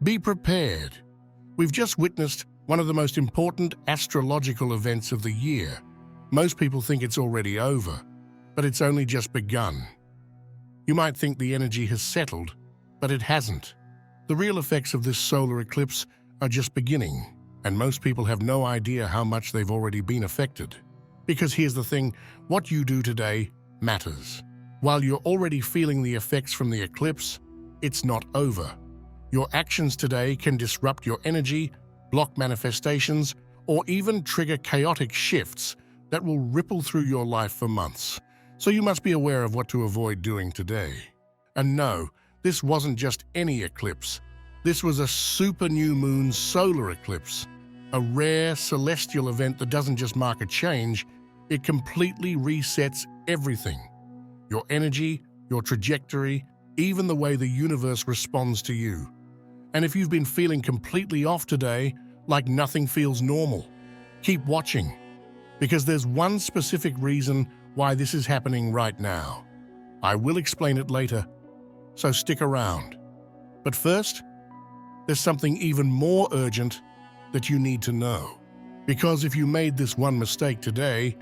Be prepared. We've just witnessed one of the most important astrological events of the year. Most people think it's already over, but it's only just begun. You might think the energy has settled, but it hasn't. The real effects of this solar eclipse are just beginning, and most people have no idea how much they've already been affected. Because here's the thing, what you do today matters. While you're already feeling the effects from the eclipse, it's not over. Your actions today can disrupt your energy, block manifestations, or even trigger chaotic shifts that will ripple through your life for months. So you must be aware of what to avoid doing today. And no, this wasn't just any eclipse. This was a super new moon solar eclipse, a rare celestial event that doesn't just mark a change, it completely resets everything. Your energy, your trajectory, even the way the universe responds to you. And if you've been feeling completely off today, like nothing feels normal, keep watching, because there's one specific reason why this is happening right now. I will explain it later, so stick around. But first, there's something even more urgent that you need to know. Because if you made this one mistake today,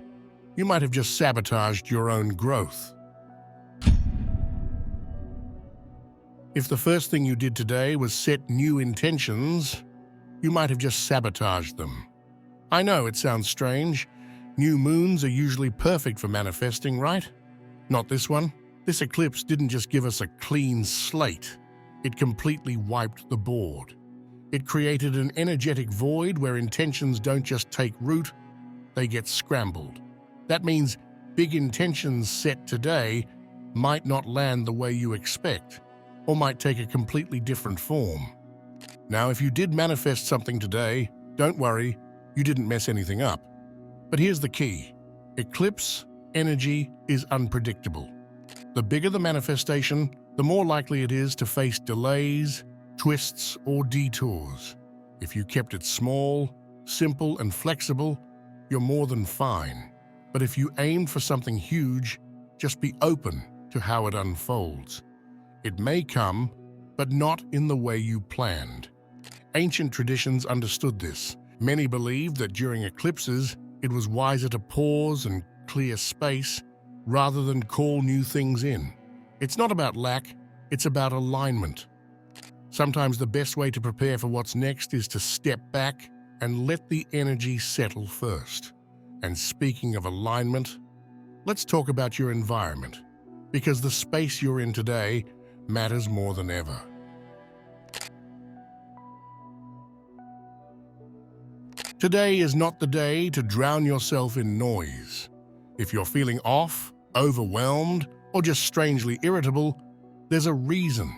you might have just sabotaged your own growth. If the first thing you did today was set new intentions, you might have just sabotaged them. I know it sounds strange. New moons are usually perfect for manifesting, right? Not this one. This eclipse didn't just give us a clean slate. It completely wiped the board. It created an energetic void where intentions don't just take root, they get scrambled. That means big intentions set today might not land the way you expect, or might take a completely different form. Now, if you did manifest something today, don't worry, you didn't mess anything up. But here's the key. Eclipse energy is unpredictable. The bigger the manifestation, the more likely it is to face delays, twists, or detours. If you kept it small, simple, and flexible, you're more than fine. But if you aimed for something huge, just be open to how it unfolds. It may come, but not in the way you planned. Ancient traditions understood this. Many believed that during eclipses, it was wiser to pause and clear space rather than call new things in. It's not about lack, it's about alignment. Sometimes the best way to prepare for what's next is to step back and let the energy settle first. And speaking of alignment, let's talk about your environment, because the space you're in today matters more than ever. Today is not the day to drown yourself in noise. If you're feeling off, overwhelmed, or just strangely irritable, there's a reason.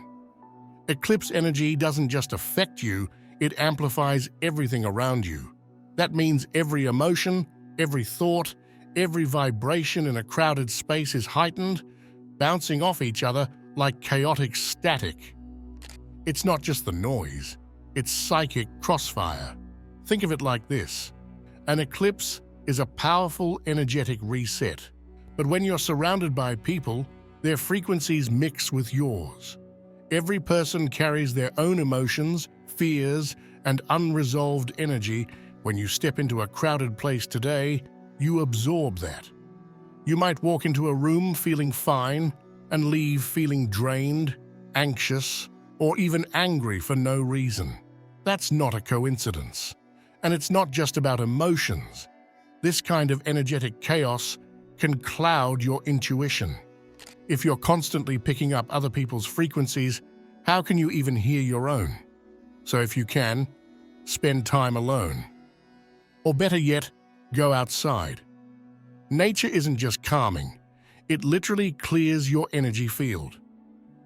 Eclipse energy doesn't just affect you, it amplifies everything around you. That means every emotion, every thought, every vibration in a crowded space is heightened, bouncing off each other like chaotic static. It's not just the noise, it's psychic crossfire. Think of it like this. An eclipse is a powerful, energetic reset. But when you're surrounded by people, their frequencies mix with yours. Every person carries their own emotions, fears, and unresolved energy. When you step into a crowded place today, you absorb that. You might walk into a room feeling fine and leave feeling drained, anxious, or even angry for no reason. That's not a coincidence. And it's not just about emotions. This kind of energetic chaos can cloud your intuition. If you're constantly picking up other people's frequencies, how can you even hear your own? So if you can, spend time alone. Or better yet, go outside. Nature isn't just calming, it literally clears your energy field.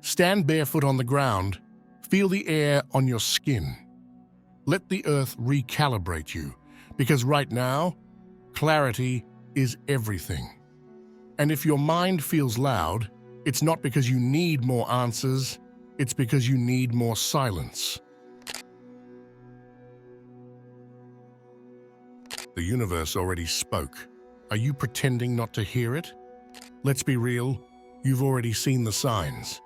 Stand barefoot on the ground, feel the air on your skin. Let the earth recalibrate you, because right now, clarity is everything. And if your mind feels loud, it's not because you need more answers, it's because you need more silence. The universe already spoke. Are you pretending not to hear it? Let's be real, you've already seen the signs.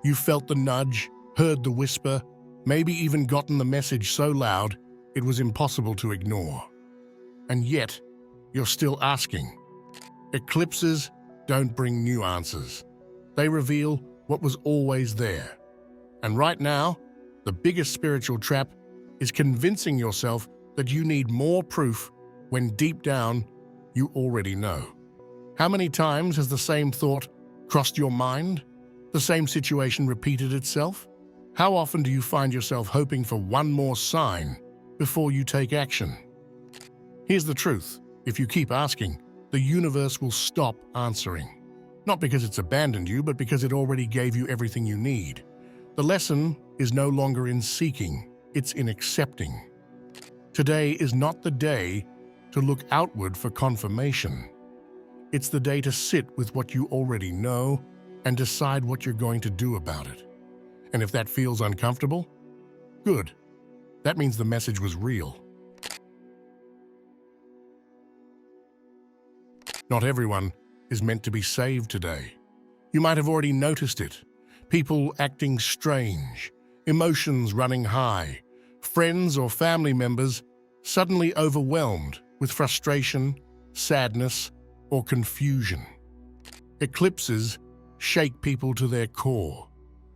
You felt the nudge, heard the whisper, maybe even gotten the message so loud it was impossible to ignore. And yet, you're still asking. Eclipses don't bring new answers. They reveal what was always there. And right now, the biggest spiritual trap is convincing yourself that you need more proof when deep down you already know. How many times has the same thought crossed your mind? The same situation repeated itself? How often do you find yourself hoping for one more sign before you take action? Here's the truth. If you keep asking, the universe will stop answering. Not because it's abandoned you, but because it already gave you everything you need. The lesson is no longer in seeking, it's in accepting. Today is not the day to look outward for confirmation. It's the day to sit with what you already know and decide what you're going to do about it. And if that feels uncomfortable, good. That means the message was real. Not everyone is meant to be saved today. You might have already noticed it. People acting strange, emotions running high, friends or family members suddenly overwhelmed with frustration, sadness, or confusion. Eclipses shake people to their core.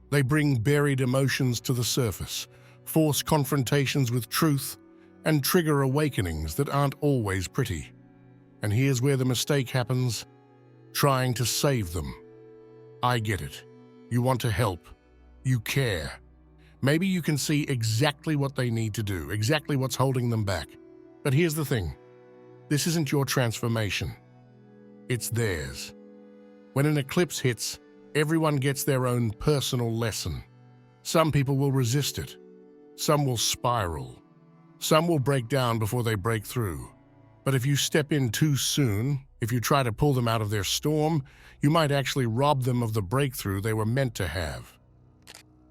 They bring buried emotions to the surface, force confrontations with truth, and trigger awakenings that aren't always pretty. And here's where the mistake happens: trying to save them. I get it. You want to help. You care. Maybe you can see exactly what they need to do, exactly what's holding them back. But here's the thing. This isn't your transformation. It's theirs. When an eclipse hits, everyone gets their own personal lesson. Some people will resist it. Some will spiral. Some will break down before they break through. But if you step in too soon, if you try to pull them out of their storm, you might actually rob them of the breakthrough they were meant to have.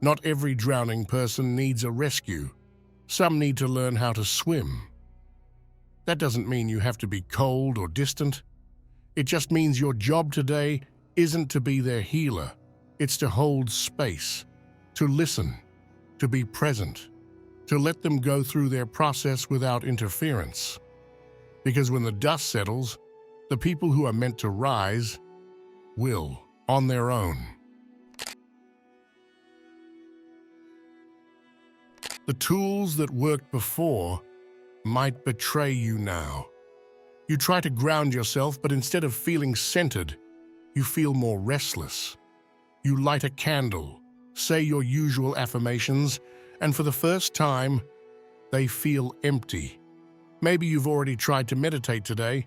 Not every drowning person needs a rescue. Some need to learn how to swim. That doesn't mean you have to be cold or distant. It just means your job today isn't to be their healer. It's to hold space, to listen, to be present, to let them go through their process without interference. Because when the dust settles, the people who are meant to rise will, on their own. The tools that worked before might betray you now. You try to ground yourself, but instead of feeling centered, you feel more restless. You light a candle, say your usual affirmations, and for the first time, they feel empty. Maybe you've already tried to meditate today,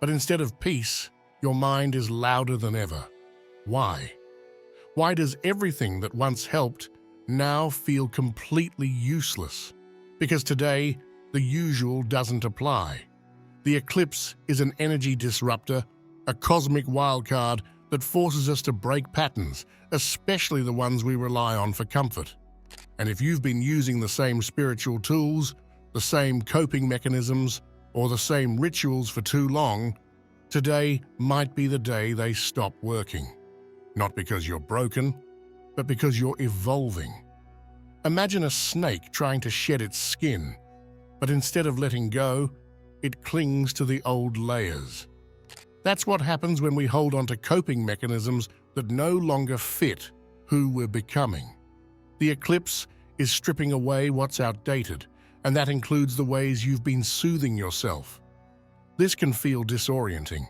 but instead of peace, your mind is louder than ever. Why? Why does everything that once helped now feel completely useless? Because today, the usual doesn't apply. The eclipse is an energy disruptor, a cosmic wildcard that forces us to break patterns, especially the ones we rely on for comfort. And if you've been using the same spiritual tools, the same coping mechanisms, or the same rituals for too long, today might be the day they stop working. Not because you're broken, but because you're evolving. Imagine a snake trying to shed its skin, but instead of letting go, it clings to the old layers. That's what happens when we hold on to coping mechanisms that no longer fit who we're becoming. The eclipse is stripping away what's outdated, and that includes the ways you've been soothing yourself. This can feel disorienting.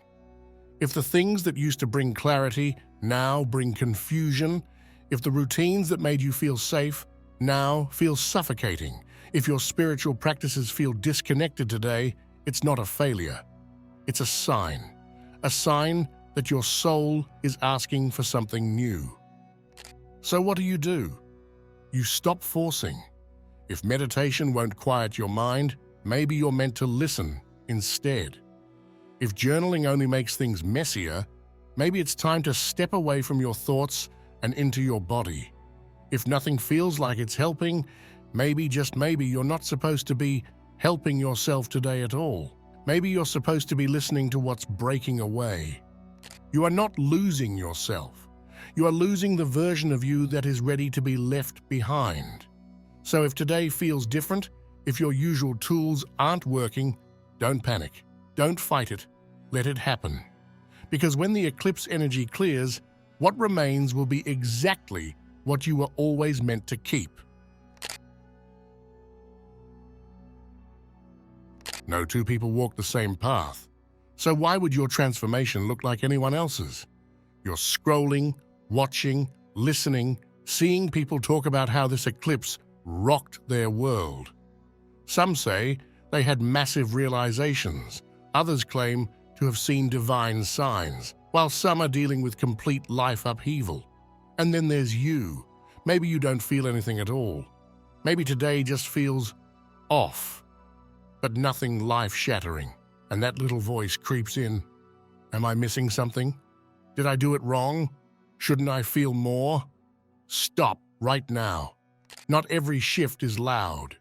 If the things that used to bring clarity now bring confusion, if the routines that made you feel safe now feel suffocating, if your spiritual practices feel disconnected today, it's not a failure. It's a sign that your soul is asking for something new. So what do? You stop forcing. If meditation won't quiet your mind, maybe you're meant to listen instead. If journaling only makes things messier, maybe it's time to step away from your thoughts and into your body. If nothing feels like it's helping, maybe, just maybe, you're not supposed to be helping yourself today at all. Maybe you're supposed to be listening to what's breaking away. You are not losing yourself. You are losing the version of you that is ready to be left behind. So if today feels different, if your usual tools aren't working, don't panic. Don't fight it. Let it happen. Because when the eclipse energy clears, what remains will be exactly what you were always meant to keep. No two people walk the same path. So why would your transformation look like anyone else's? You're scrolling, watching, listening, seeing people talk about how this eclipse rocked their world. Some say they had massive realizations. Others claim to have seen divine signs, while some are dealing with complete life upheaval. And then there's you. Maybe you don't feel anything at all. Maybe today just feels off, but nothing life-shattering. And that little voice creeps in. Am I missing something? Did I do it wrong? Shouldn't I feel more? Stop right now. Not every shift is loud.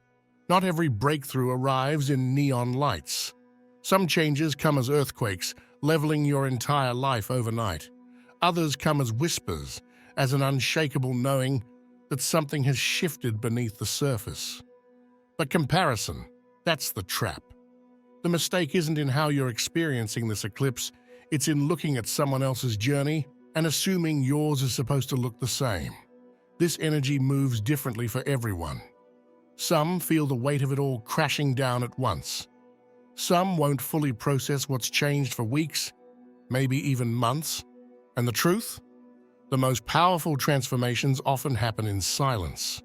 Not every breakthrough arrives in neon lights. Some changes come as earthquakes, leveling your entire life overnight. Others come as whispers, as an unshakable knowing that something has shifted beneath the surface. But comparison, that's the trap. The mistake isn't in how you're experiencing this eclipse, it's in looking at someone else's journey and assuming yours is supposed to look the same. This energy moves differently for everyone. Some feel the weight of it all crashing down at once. Some won't fully process what's changed for weeks, maybe even months. And the truth? The most powerful transformations often happen in silence.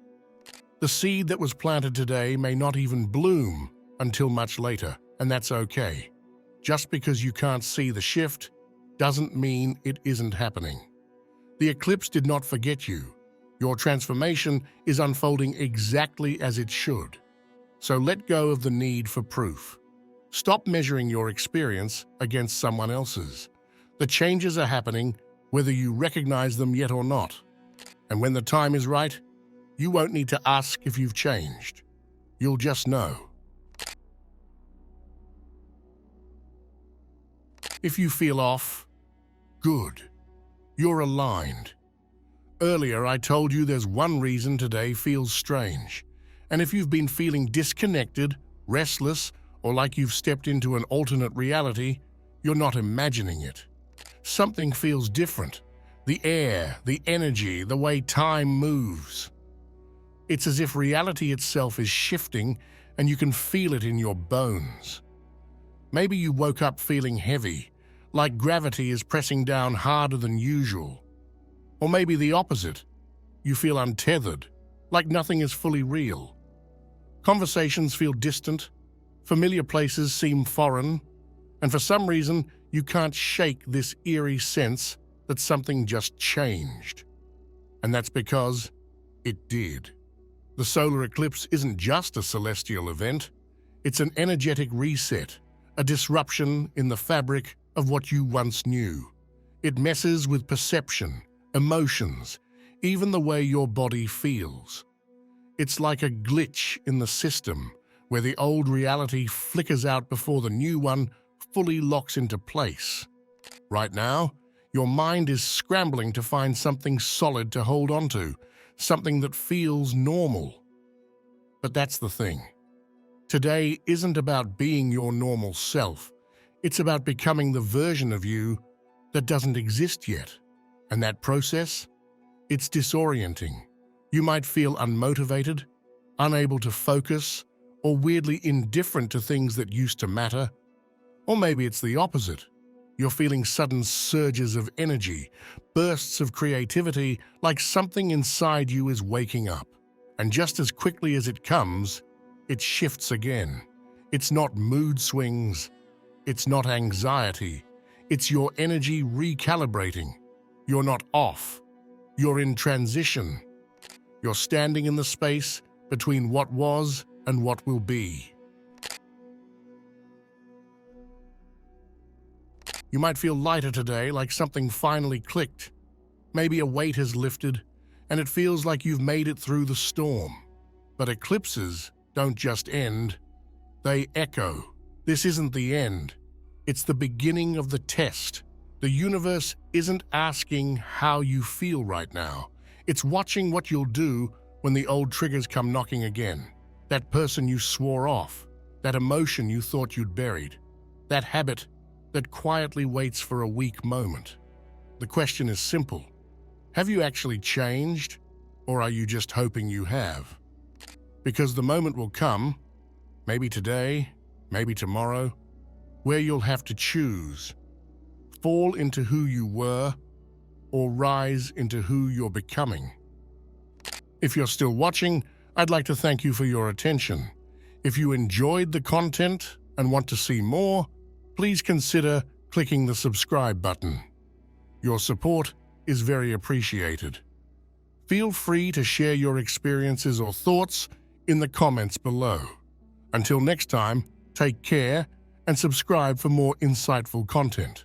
The seed that was planted today may not even bloom until much later, and that's okay. Just because you can't see the shift doesn't mean it isn't happening. The eclipse did not forget you. Your transformation is unfolding exactly as it should. So let go of the need for proof. Stop measuring your experience against someone else's. The changes are happening whether you recognize them yet or not. And when the time is right, you won't need to ask if you've changed. You'll just know. If you feel off, good. You're aligned. Earlier, I told you there's one reason today feels strange. And if you've been feeling disconnected, restless, or like you've stepped into an alternate reality, you're not imagining it. Something feels different. The air, the energy, the way time moves. It's as if reality itself is shifting and you can feel it in your bones. Maybe you woke up feeling heavy, like gravity is pressing down harder than usual. Or maybe the opposite. You feel untethered, like nothing is fully real. Conversations feel distant, familiar places seem foreign, and for some reason, you can't shake this eerie sense that something just changed. And that's because it did. The solar eclipse isn't just a celestial event, it's an energetic reset, a disruption in the fabric of what you once knew. It messes with perception, emotions, even the way your body feels. It's like a glitch in the system where the old reality flickers out before the new one fully locks into place. Right now, your mind is scrambling to find something solid to hold onto, something that feels normal. But that's the thing. Today isn't about being your normal self. It's about becoming the version of you that doesn't exist yet. And that process? It's disorienting. You might feel unmotivated, unable to focus, or weirdly indifferent to things that used to matter. Or maybe it's the opposite. You're feeling sudden surges of energy, bursts of creativity, like something inside you is waking up. And just as quickly as it comes, it shifts again. It's not mood swings. It's not anxiety. It's your energy recalibrating. You're not off. You're in transition. You're standing in the space between what was and what will be. You might feel lighter today, like something finally clicked. Maybe a weight has lifted, and it feels like you've made it through the storm. But eclipses don't just end, they echo. This isn't the end. It's the beginning of the test. The universe isn't asking how you feel right now. It's watching what you'll do when the old triggers come knocking again. That person you swore off, that emotion you thought you'd buried, that habit that quietly waits for a weak moment. The question is simple. Have you actually changed, or are you just hoping you have? Because the moment will come, maybe today, maybe tomorrow, where you'll have to choose. Fall into who you were, or rise into who you're becoming. If you're still watching, I'd like to thank you for your attention. If you enjoyed the content and want to see more, please consider clicking the subscribe button. Your support is very appreciated. Feel free to share your experiences or thoughts in the comments below. Until next time, take care and subscribe for more insightful content.